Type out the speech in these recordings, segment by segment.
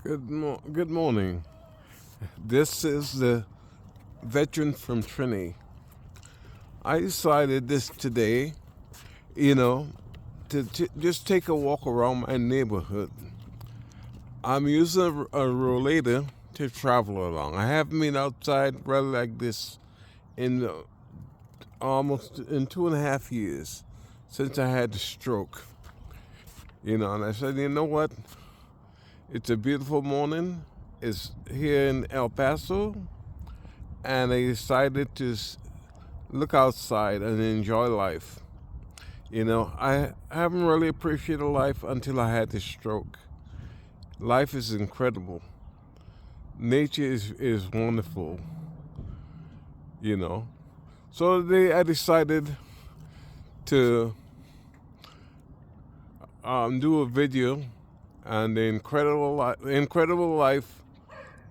Good morning. This is the veteran from Trinity. I decided this today, you know, to just take a walk around my neighborhood. I'm using a rollator to travel along. I haven't been outside really like this in almost in 2.5 years since I had the stroke. And I said, you know what? It's a beautiful morning. It's here in El Paso, and I decided to look outside and enjoy life. I haven't really appreciated life until I had this stroke. Life is incredible. Nature is wonderful, you know. So today I decided to do a video on the incredible life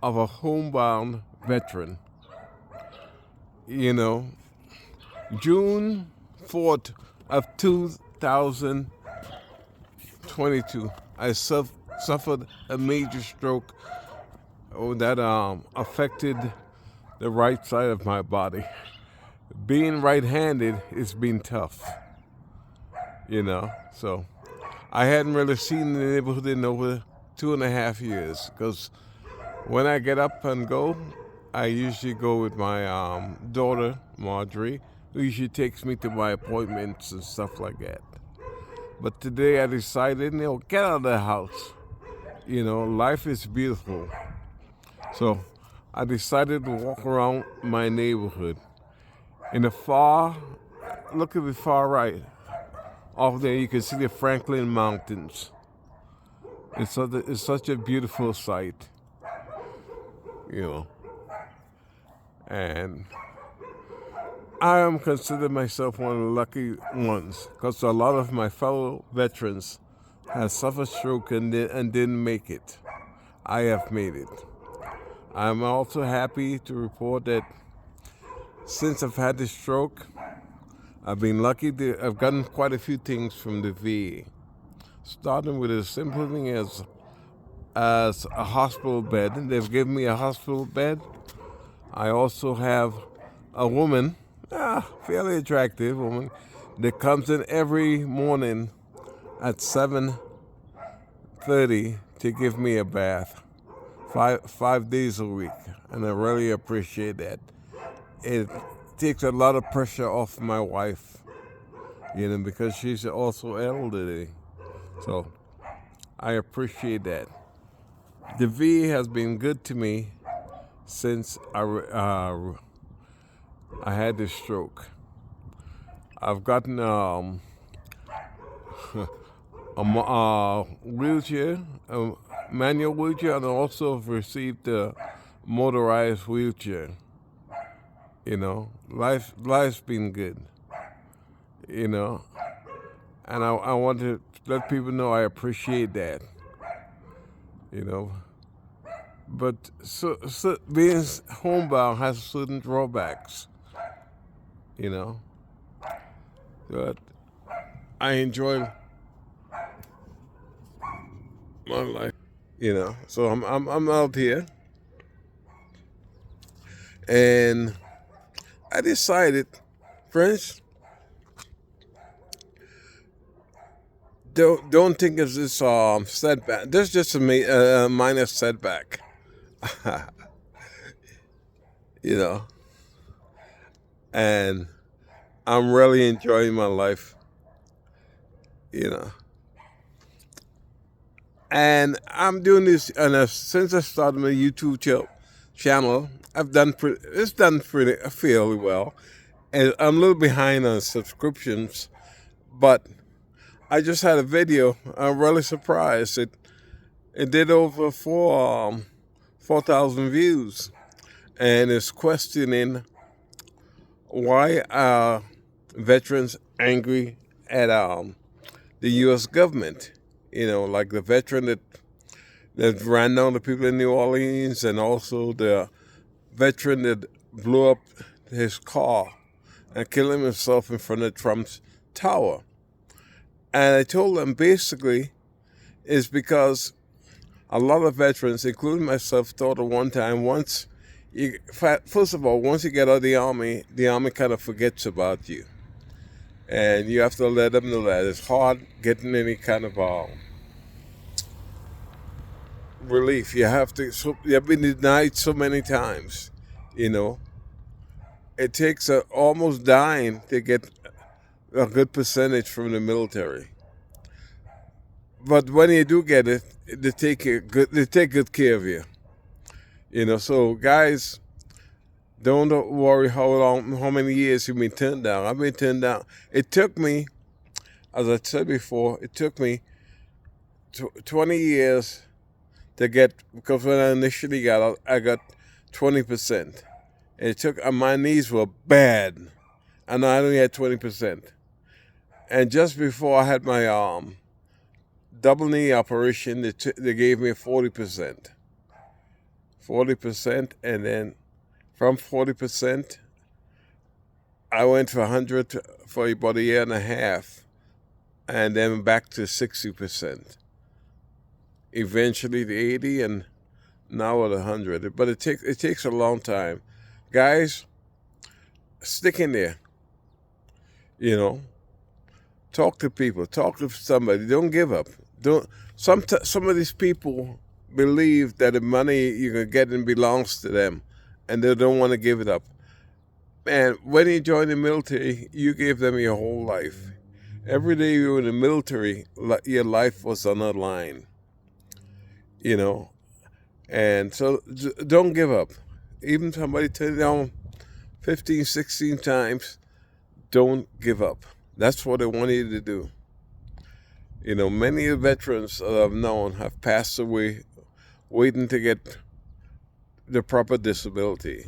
of a homebound veteran. June 4th of 2022, I suffered a major stroke that affected the right side of my body. Being right-handed, it's been tough, So I hadn't really seen the neighborhood in over 2.5 years because when I get up and go, I usually go with my daughter, Marjorie, who usually takes me to my appointments and stuff like that. But today I decided, get out of the house. Life is beautiful. So I decided to walk around my neighborhood. In the look at the far right. Off there you can see the Franklin Mountains. It's such a beautiful sight, And I am considered myself one of the lucky ones because a lot of my fellow veterans have suffered stroke and didn't make it. I have made it. I'm also happy to report that since I've had this stroke, I've been lucky I've gotten quite a few things from the VA, starting with a simple thing as a hospital bed. They've given me a hospital bed. I also have a woman, fairly attractive woman, that comes in every morning at 7:30 to give me a bath, five days a week, and I really appreciate that. It takes a lot of pressure off my wife, because she's also elderly. So I appreciate that. The VA has been good to me since I had this stroke. I've gotten a wheelchair, a manual wheelchair, and also have received a motorized wheelchair. Life's been good. And I want to let people know I appreciate that. But so being homebound has certain drawbacks. But I enjoy my life. So I'm out here, and I decided, friends, don't think of this setback. This is just a minor setback. And I'm really enjoying my life. And I'm doing this, and since I started my YouTube channel, it's done pretty fairly well, and I'm a little behind on subscriptions, but I just had a video. I'm really surprised. It did over 4,000 views, and it's questioning why are veterans angry at the U.S. government. Like the veteran that ran down the people in New Orleans, and also the veteran that blew up his car and killed himself in front of Trump's tower. And I told them basically it's because a lot of veterans, including myself, thought at one time, first of all, once you get out of the army kind of forgets about you. And you have to let them know that it's hard getting any kind of relief. You've been denied so many times, you know. It takes almost dying to get a good percentage from the military. But when you do get it, they take good care of you. You know, so guys, don't worry how many years you've been turned down. I've been turned down. It took me, as I said before, 20 years to get, because when I initially got out, I got 20%. And my knees were bad, and I only had 20%. And just before I had my double knee operation, they gave me 40%. 40%, and then from 40%, I went to 100 for about a year and a half, and then back to 60%. Eventually to 80, and now at 100. But it takes a long time. Guys, stick in there. You know, talk to people, talk to somebody. Don't give up. Some of these people believe that the money you can get in belongs to them, and they don't want to give it up. Man, when you join the military, you gave them your whole life. Every day you were in the military, your life was on the line. You know, and so don't give up. Even somebody turned down 15, 16 times, don't give up. That's what I want you to do. You know, many veterans that I've known have passed away waiting to get the proper disability.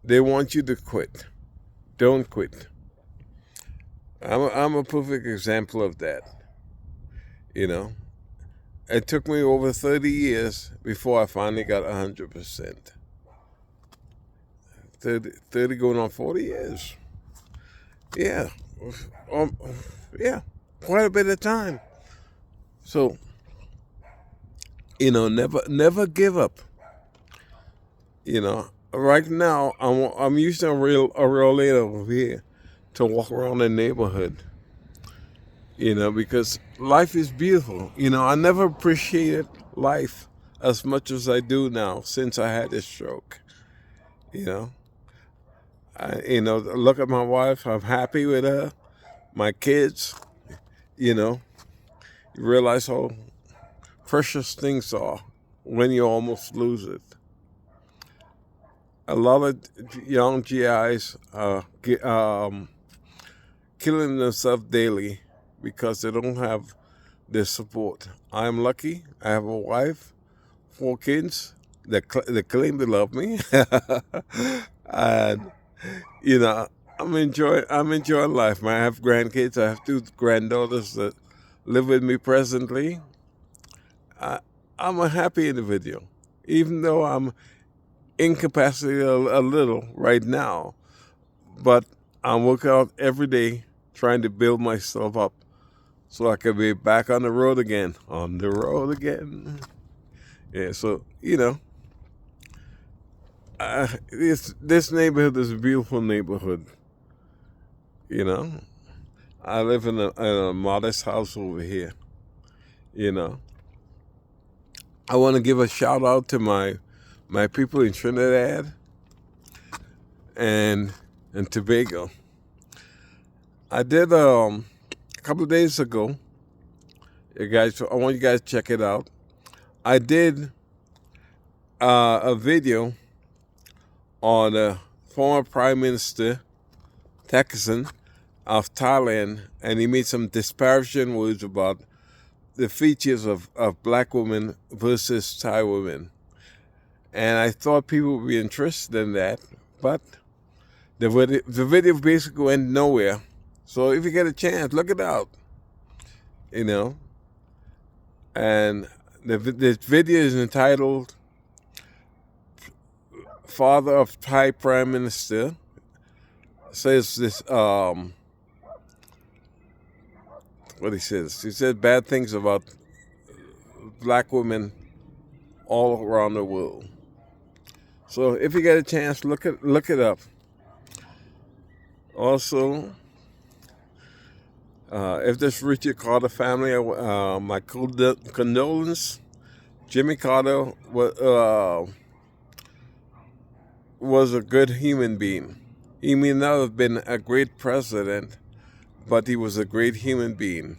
They want you to quit. Don't quit. I'm a perfect example of that. You know, it took me over 30 years before I finally got 100%. 30 going on 40 years. Yeah. Yeah. Quite a bit of time. So, you know, never give up. You know, right now I'm using a rollator over here to walk around the neighborhood. You know, because life is beautiful. You know, I never appreciated life as much as I do now since I had this stroke. You know, look at my wife. I'm happy with her. My kids. You know, you realize how precious things are when you almost lose it. A lot of young GIs are killing themselves daily because they don't have the support. I'm lucky. I have a wife, 4 kids that claim they love me, and you know, I'm enjoying life. Man, I have grandkids. I have 2 granddaughters that live with me presently. I'm a happy individual, even though I'm incapacitated a little right now. But I'm working out every day, trying to build myself up so I can be back on the road again. On the road again. Yeah, so, you know, this neighborhood is a beautiful neighborhood. You know, I live in a modest house over here. You know, I want to give a shout out to my people in Trinidad and Tobago. I did a couple of days ago. You guys, I want you guys to check it out. I did a video on the former Prime Minister Thaksin of Thailand, and he made some disparaging words about the features of black women versus Thai women. And I thought people would be interested in that, but the video basically went nowhere. So if you get a chance, look it out. You know, and this video is entitled "Father of Thai Prime Minister." Says this. What he says? He said bad things about black women all around the world. So if you get a chance, look it up. Also, if this Richard Carter family, my condolence. Jimmy Carter was a good human being. He may not have been a great president, but he was a great human being.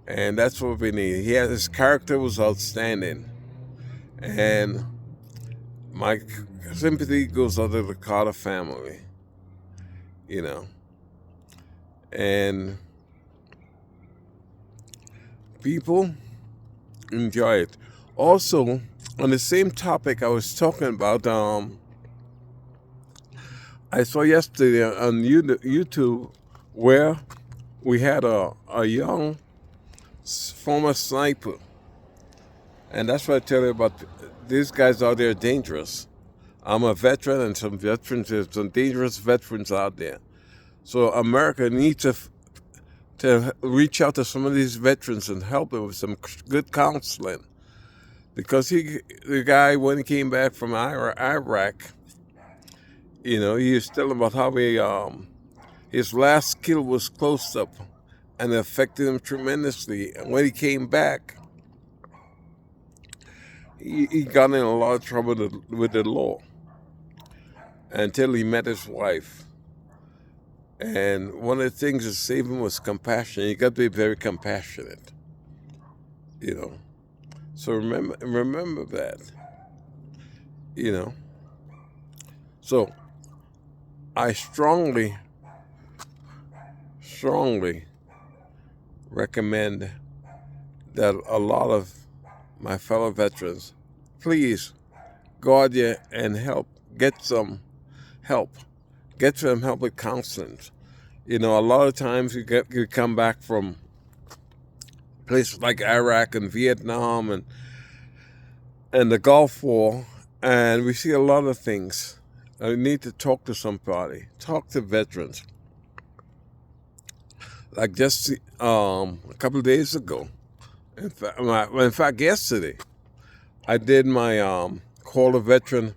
And that's what we need. His character was outstanding. And my sympathy goes out to the Carter family, you know. And people enjoy it. Also, on the same topic I was talking about, I saw yesterday on YouTube where we had a young former sniper. And that's what I tell you about. These guys out there are dangerous. I'm a veteran, and there's some dangerous veterans out there. So America needs to reach out to some of these veterans and help them with some good counseling. Because the guy, when he came back from Iraq, he was telling about how his last kill was close up and it affected him tremendously. And when he came back, he got in a lot of trouble with the law until he met his wife. And one of the things that saved him was compassion. You got to be very compassionate, So remember that, So I strongly recommend that a lot of my fellow veterans, please go out there and get some help with counseling. A lot of times you come back from places like Iraq and Vietnam and the Gulf War, and we see a lot of things. I need to talk to somebody, talk to veterans. Like just a couple of days ago, in fact yesterday, I did my call a veteran.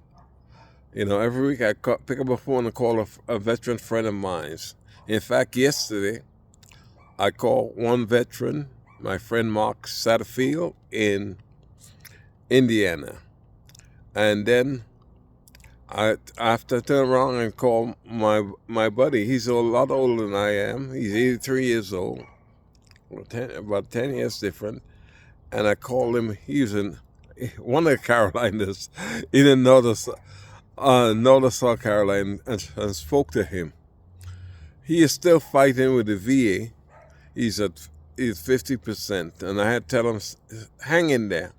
Every week I pick up a phone and call a veteran friend of mine. In fact, yesterday I called one veteran, my friend Mark Satterfield in Indiana. And then I after turn around and call my buddy. He's a lot older than I am. He's 83 years old, about 10 years different. And I called him. He's in one of the Carolinas, in Northern South Carolina, and spoke to him. He is still fighting with the VA. He's 50%, and I had to tell him, hang in there,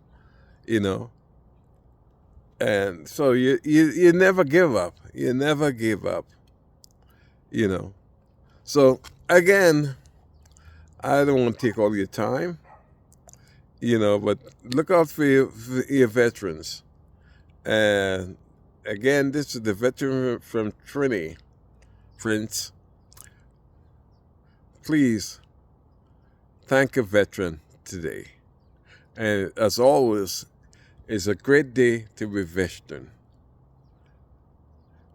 And so you never give up. You never give up, So again, I don't want to take all your time, but look out for your veterans. And again, this is the veteran from Trinity, Prince. Please thank a veteran today. And as always, it's a great day to be veteran.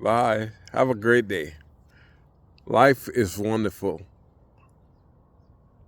Bye. Have a great day. Life is wonderful.